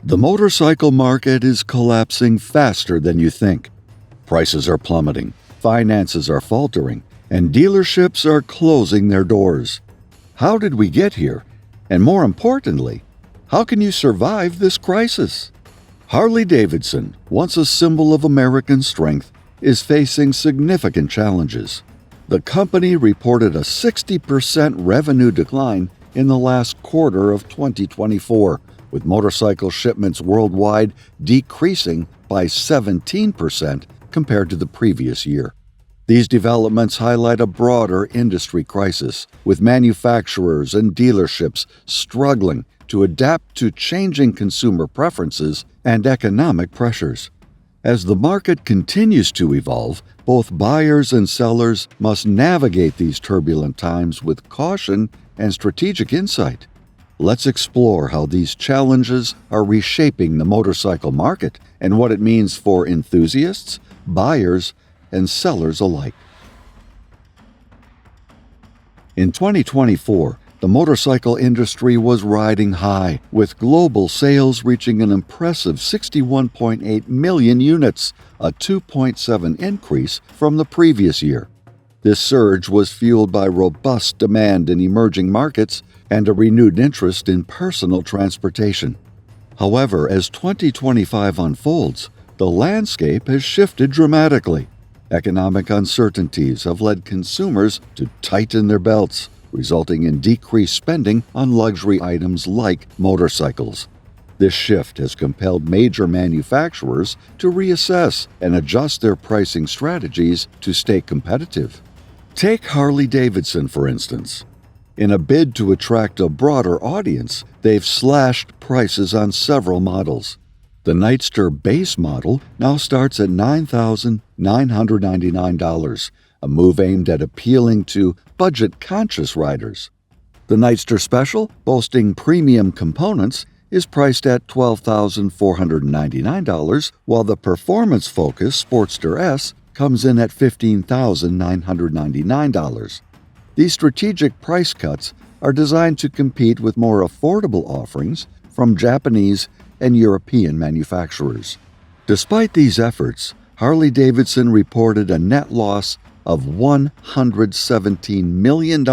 The motorcycle market is collapsing faster than you think. Prices are plummeting, finances are faltering, and dealerships are closing their doors. How did we get here? And more importantly, how can you survive this crisis? Harley-Davidson, once a symbol of American strength, is facing significant challenges. The company reported a 60% revenue decline in the last quarter of 2024, with motorcycle shipments worldwide decreasing by 17% compared to the previous year. These developments highlight a broader industry crisis, with manufacturers and dealerships struggling to adapt to changing consumer preferences and economic pressures. As the market continues to evolve, both buyers and sellers must navigate these turbulent times with caution and strategic insight. Let's explore how these challenges are reshaping the motorcycle market and what it means for enthusiasts, buyers, and sellers alike. In 2024, the motorcycle industry was riding high, with global sales reaching an impressive 61.8 million units, a 2.7% increase from the previous year. This surge was fueled by robust demand in emerging markets and a renewed interest in personal transportation. However, as 2025 unfolds, the landscape has shifted dramatically. Economic uncertainties have led consumers to tighten their belts, resulting in decreased spending on luxury items like motorcycles. This shift has compelled major manufacturers to reassess and adjust their pricing strategies to stay competitive. Take Harley-Davidson, for instance. In a bid to attract a broader audience, they've slashed prices on several models. The Nightster base model now starts at $9,999, a move aimed at appealing to budget-conscious riders. The Nightster Special, boasting premium components, is priced at $12,499, while the performance-focused Sportster S comes in at $15,999. These strategic price cuts are designed to compete with more affordable offerings from Japanese and European manufacturers. Despite these efforts, Harley-Davidson reported a net loss of $117 million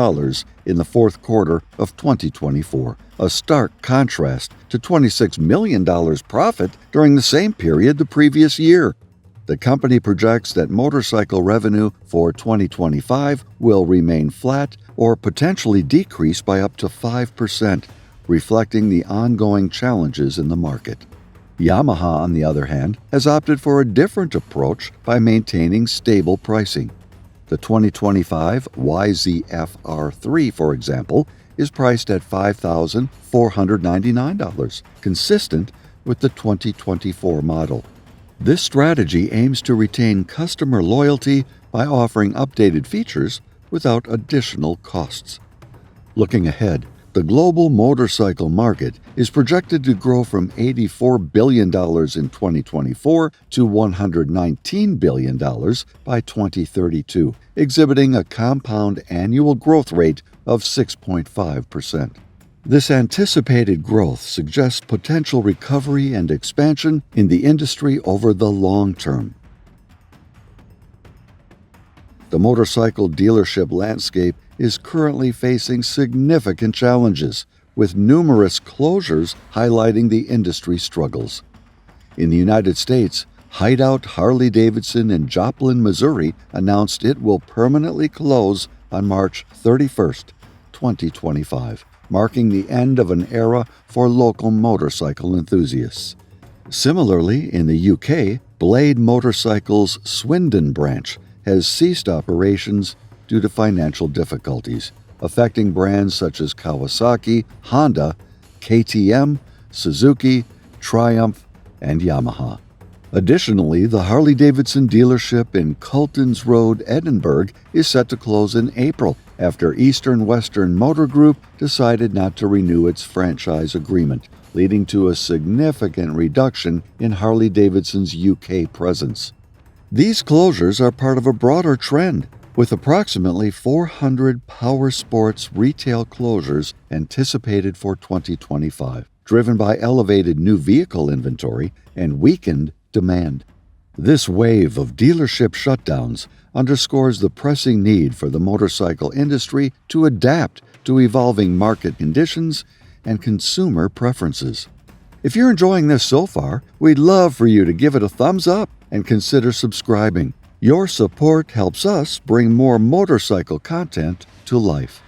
in the fourth quarter of 2024, a stark contrast to $26 million profit during the same period the previous year. The company projects that motorcycle revenue for 2025 will remain flat or potentially decrease by up to 5%, reflecting the ongoing challenges in the market. Yamaha, on the other hand, has opted for a different approach by maintaining stable pricing. The 2025 YZF-R3, for example, is priced at $5,499, consistent with the 2024 model. This strategy aims to retain customer loyalty by offering updated features without additional costs. Looking ahead, the global motorcycle market is projected to grow from $84 billion in 2024 to $119 billion by 2032, exhibiting a compound annual growth rate of 6.5%. This anticipated growth suggests potential recovery and expansion in the industry over the long term. The motorcycle dealership landscape is currently facing significant challenges, with numerous closures highlighting the industry struggles. In the United States, Hideout Harley-Davidson in Joplin, Missouri announced it will permanently close on March 31st, 2025. Marking the end of an era for local motorcycle enthusiasts. Similarly, in the UK, Blade Motorcycles' Swindon branch has ceased operations due to financial difficulties, affecting brands such as Kawasaki, Honda, KTM, Suzuki, Triumph, and Yamaha. Additionally, the Harley-Davidson dealership in Cultons Road, Edinburgh, is set to close in April after Eastern Western Motor Group decided not to renew its franchise agreement, leading to a significant reduction in Harley-Davidson's UK presence. These closures are part of a broader trend, with approximately 400 power sports retail closures anticipated for 2025. driven by elevated new vehicle inventory and weakened demand. This wave of dealership shutdowns underscores the pressing need for the motorcycle industry to adapt to evolving market conditions and consumer preferences. If you're enjoying this so far, we'd love for you to give it a thumbs up and consider subscribing. Your support helps us bring more motorcycle content to life.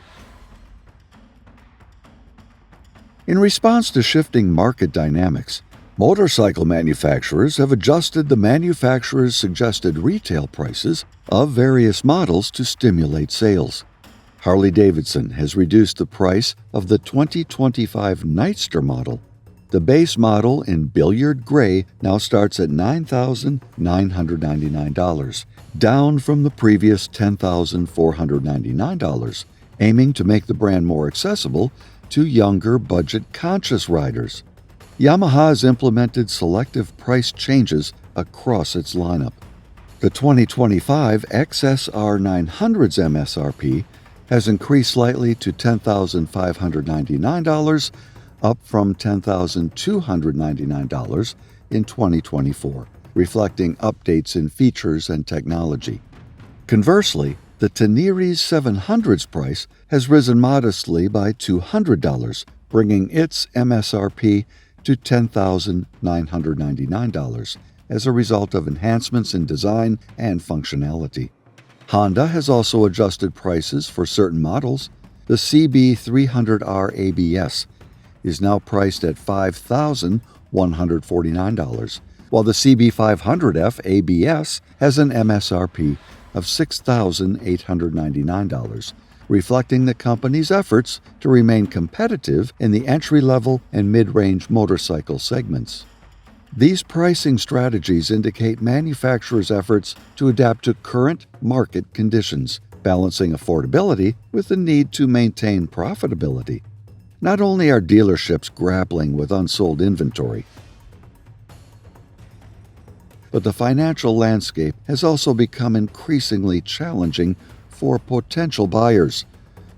In response to shifting market dynamics, motorcycle manufacturers have adjusted the manufacturer's suggested retail prices of various models to stimulate sales. Harley-Davidson has reduced the price of the 2025 Nightster model. The base model in billiard gray now starts at $9,999, down from the previous $10,499, aiming to make the brand more accessible to younger, budget-conscious riders. Yamaha has implemented selective price changes across its lineup. The 2025 XSR 900's MSRP has increased slightly to $10,599, up from $10,299 in 2024, reflecting updates in features and technology. Conversely, the Teneri's 700's price has risen modestly by $200, bringing its MSRP to $10,999 as a result of enhancements in design and functionality. Honda has also adjusted prices for certain models. The CB300R ABS is now priced at $5,149, while the CB500F ABS has an MSRP of $6,899, reflecting the company's efforts to remain competitive in the entry-level and mid-range motorcycle segments. These pricing strategies indicate manufacturers' efforts to adapt to current market conditions, balancing affordability with the need to maintain profitability. Not only are dealerships grappling with unsold inventory, but the financial landscape has also become increasingly challenging for potential buyers.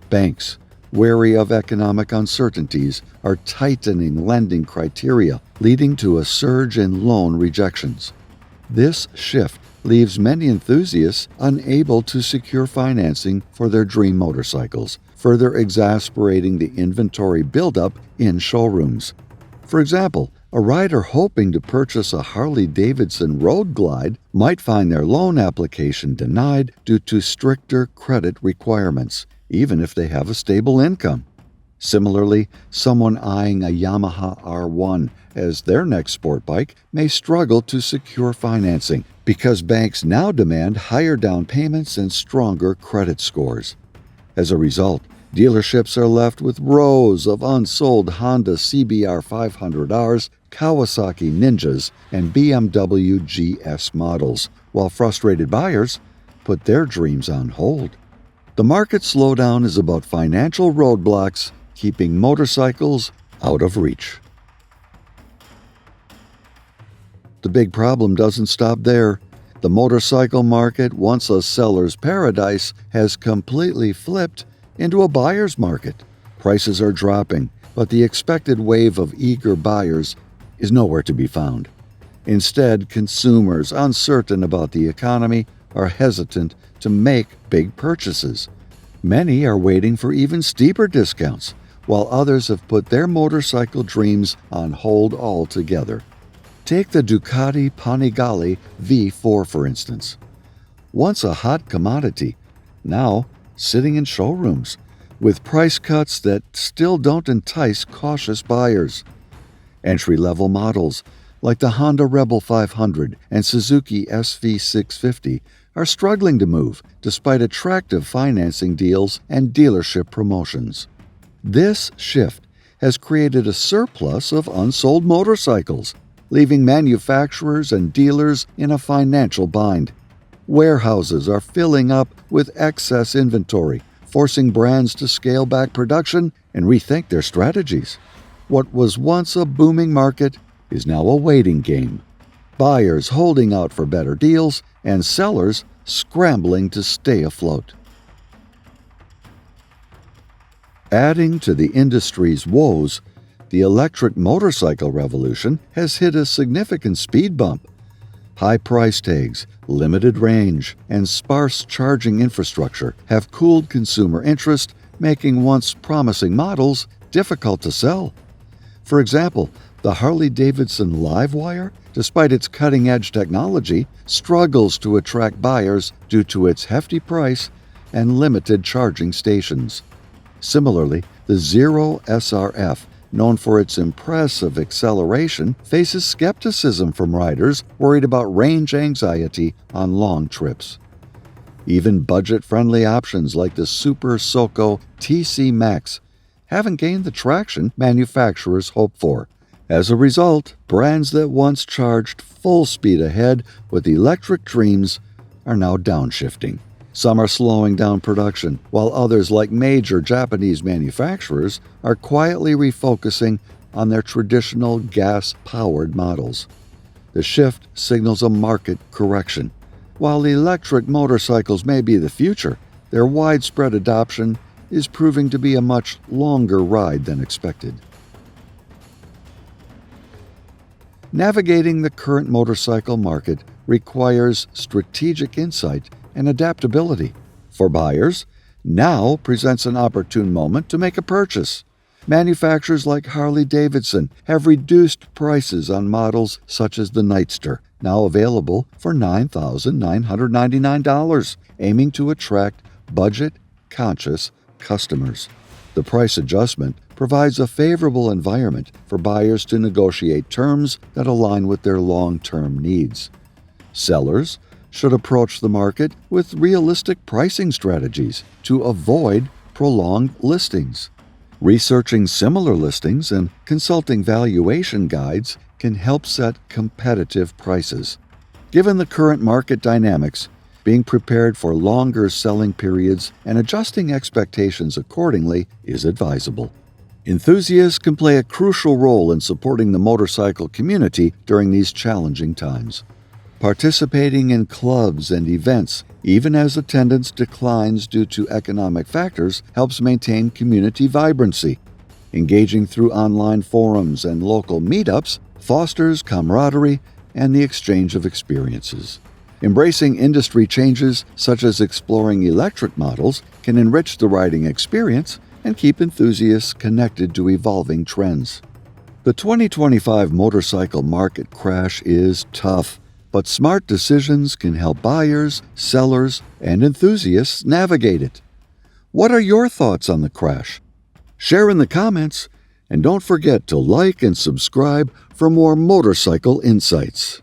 Banks, wary of economic uncertainties, are tightening lending criteria, leading to a surge in loan rejections. This shift leaves many enthusiasts unable to secure financing for their dream motorcycles, further exacerbating the inventory buildup in showrooms. For example, a rider hoping to purchase a Harley-Davidson Road Glide might find their loan application denied due to stricter credit requirements, even if they have a stable income. Similarly, someone eyeing a Yamaha R1 as their next sport bike may struggle to secure financing because banks now demand higher down payments and stronger credit scores. As a result, dealerships are left with rows of unsold Honda CBR 500Rs, Kawasaki Ninjas, and BMW GS models, while frustrated buyers put their dreams on hold. The market slowdown is about financial roadblocks keeping motorcycles out of reach. The big problem doesn't stop there. The motorcycle market, once a seller's paradise, has completely flipped into a buyer's market. Prices are dropping, but the expected wave of eager buyers is nowhere to be found. Instead, consumers, uncertain about the economy, are hesitant to make big purchases. Many are waiting for even steeper discounts, while others have put their motorcycle dreams on hold altogether. Take the Ducati Panigale V4, for instance. Once a hot commodity, now sitting in showrooms, with price cuts that still don't entice cautious buyers. Entry-level models, like the Honda Rebel 500 and Suzuki SV650, are struggling to move despite attractive financing deals and dealership promotions. This shift has created a surplus of unsold motorcycles, leaving manufacturers and dealers in a financial bind. Warehouses are filling up with excess inventory, forcing brands to scale back production and rethink their strategies. What was once a booming market is now a waiting game. Buyers holding out for better deals and sellers scrambling to stay afloat. Adding to the industry's woes, the electric motorcycle revolution has hit a significant speed bump. High price tags, limited range, and sparse charging infrastructure have cooled consumer interest, making once promising models difficult to sell. For example, the Harley-Davidson Livewire, despite its cutting-edge technology, struggles to attract buyers due to its hefty price and limited charging stations. Similarly, the Zero SRF, known for its impressive acceleration, faces skepticism from riders worried about range anxiety on long trips. Even budget-friendly options like the Super Soco TC Max haven't gained the traction manufacturers hope for. As a result, brands that once charged full speed ahead with electric dreams are now downshifting. Some are slowing down production, while others, like major Japanese manufacturers, are quietly refocusing on their traditional gas-powered models. The shift signals a market correction. While electric motorcycles may be the future, their widespread adoption is proving to be a much longer ride than expected. Navigating the current motorcycle market requires strategic insight and adaptability. For buyers, now presents an opportune moment to make a purchase. Manufacturers like Harley-Davidson have reduced prices on models such as the Nightster, now available for $9,999, aiming to attract budget-conscious customers. The price adjustment provides a favorable environment for buyers to negotiate terms that align with their long-term needs. Sellers should approach the market with realistic pricing strategies to avoid prolonged listings. Researching similar listings and consulting valuation guides can help set competitive prices. Given the current market dynamics, being prepared for longer selling periods and adjusting expectations accordingly is advisable. Enthusiasts can play a crucial role in supporting the motorcycle community during these challenging times. Participating in clubs and events, even as attendance declines due to economic factors, helps maintain community vibrancy. Engaging through online forums and local meetups fosters camaraderie and the exchange of experiences. Embracing industry changes, such as exploring electric models, can enrich the riding experience and keep enthusiasts connected to evolving trends. The 2025 motorcycle market crash is tough, but smart decisions can help buyers, sellers, and enthusiasts navigate it. What are your thoughts on the crash? Share in the comments, and don't forget to like and subscribe for more motorcycle insights.